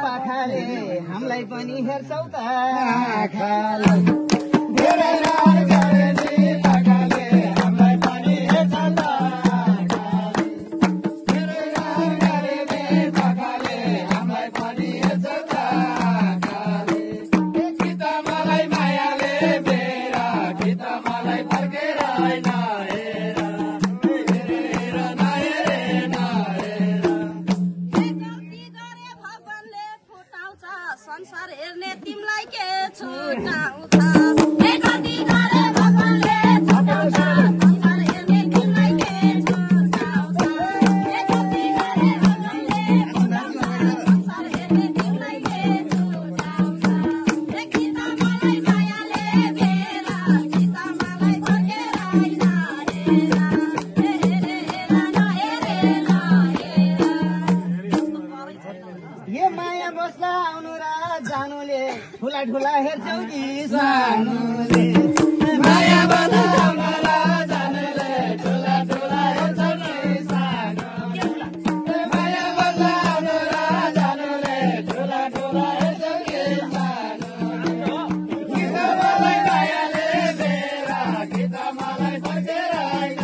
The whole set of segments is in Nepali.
हामीलाई पनि हेर्छौ त आँखाले धेरै रहर गरे नि पाखाले हामीलाई पनि हेर्छौ त आँखाले धेरै रहर गरे नि पाखाले हामीलाई पनि हेर्छौ त आँखाले कि त मलाई मायाले मेरा कि त मलाई फर्केर हैन संसार हेर्ने तिमीलाई के छुटाउँछ ए कति गरे भगवानले छुटाउँछ संसार हेर्ने तिमीलाई के छुटाउँछ ए कति गरे भगवानले छुटाउँछ संसार हेर्ने तिमीलाई के छुटाउँछ ए गीता मलाई मायाले मेरा गीता मलाई फर्केर हैन ये माया बस्दा आउनु र जानुले ठुला ठुला हेर्छौ कि सानुले माया बस्दा आउनु र जानुले ठुला ठुला हेर्छौ कि सानुले माया बस्दा आउनु र जानुले ठुला ठुला हेर्छौ कि सानुले गीत मलाई मायाले मेरा गीत मलाई फर्केर हैन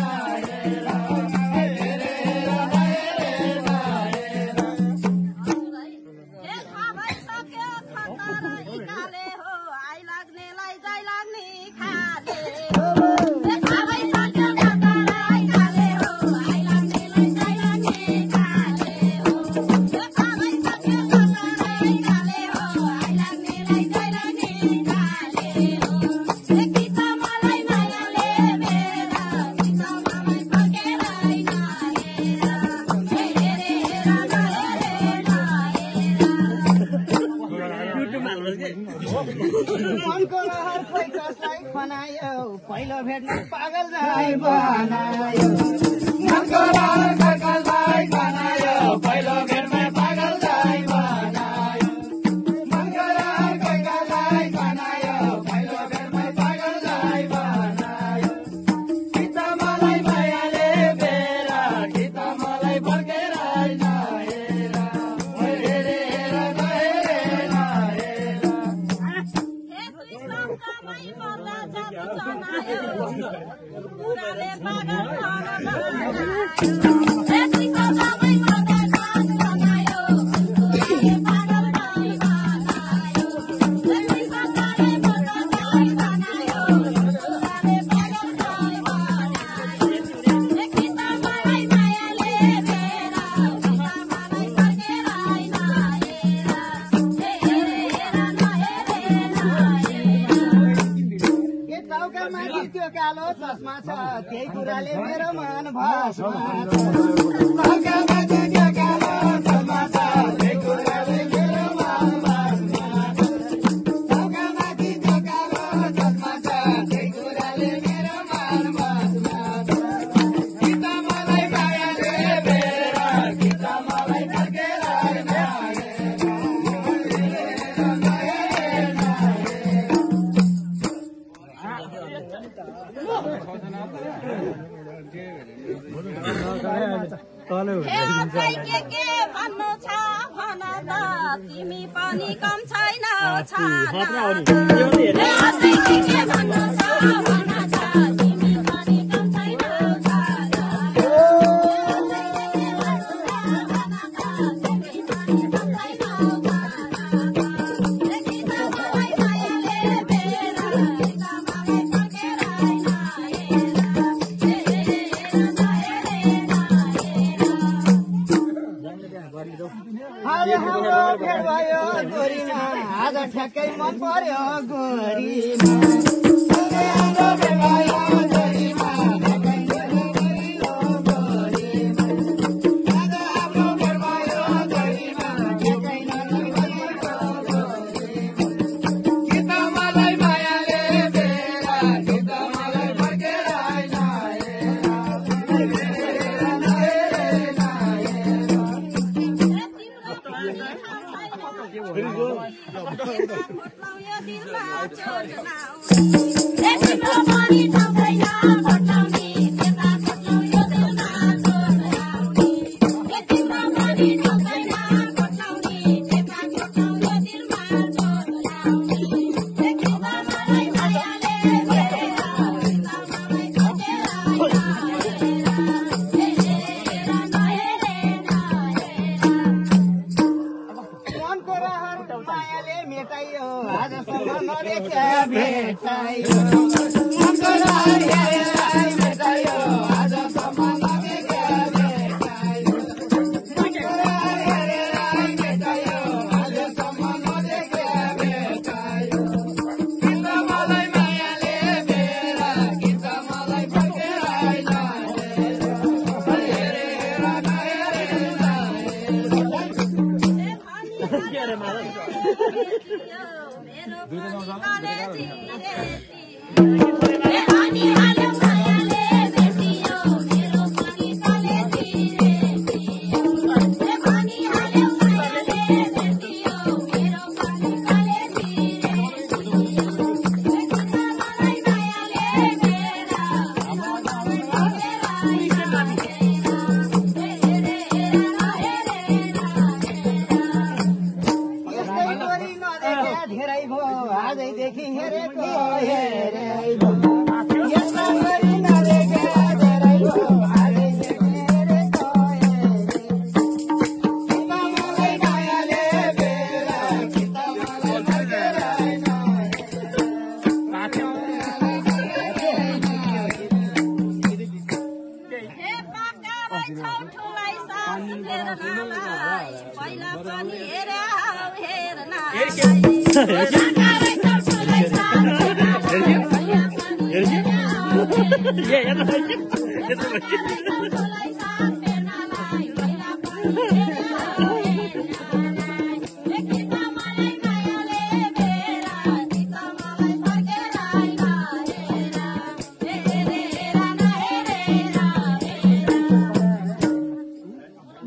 मनको लहर खोइ कसलाई खनायो पहिलो भेट्नु पागल झै बनायो मनको लहर खोइ कसलाई खनायो पहिलो भेट्नु पागल झै बनायो मनको लहर खोइ कसलाई खनायो पहिलो भेट्नु पागल झै बनायो कि त मलाई मायाले बेरा कि त मलाई फर्केर हैन त्यो कालो चस्मा छ त्यही कुराले मेरो मन भस्म छ त्यो कालो चस्मा छ त्यही कुराले मेरो मन भस्म छ चौकामाथि त्यो कालो चस्मा छ त्यही कुराले मेरो मन भस्म छ कि त मलाई मायाले बेरा कि त मलाई फर्केर हैन के भन्नु छ भन त तिमी पनि कम छैनौ छाना के भन्नु छ भन त तिमी पनि कम छैनौ छाना आज हाम्रो भेट भयो गोरीमा आज ठ्याक्कै मन पर्यो गोरी तिम्रो पनि ठाउँ छैन छोटाउने त्यता छोटो यो दिलमा छोड आउने तिम्रो पनि ठाउँ छैन छोटाउने त्यता छोटो यो दिलमा छोड आउने तिम्रो मलाई मायाले घेरेर मलाई खोजेर मनको रहर मायाले मेटाइयो आजसम्म नदेख्या भेटाइयो मनको रहर मायाले मेटाइयो आजसम्म नदेख्या भेटाइयो मनको रहर मायाले मेटाइयो आजसम्म नदेख्या भेटाइयो किन मलाई मायाले बेर किन मलाई फर्केर धेरै भयो आजैदेखि हेरेको हेरै भयो यस्तो गरी नदेख्या धेरै भयो आजैदेखि हेरेको किन मलाई मायाले बेर किन मलाई फर्केर पहिला पनि हेरे हेर्न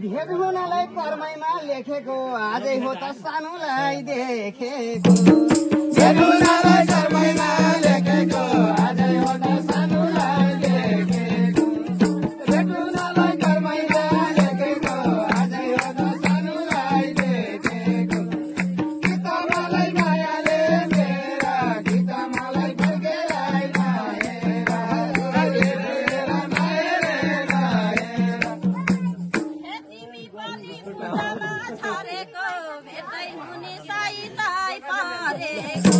भेट हुनलाई कर्मैमा लेखेको आजै हो त सानोलाई देखेको भेट हुनलाई कर्मैमा लेखेको आजै हो त सानोलाई देखेको भेट हुनलाई कर्मैमा लेखेको आजै हो त सानोलाई देखेको गीत मलाई मायाले बेर गीत मलाई फर्केर छरेको भेट्दै हुने साइतै परेको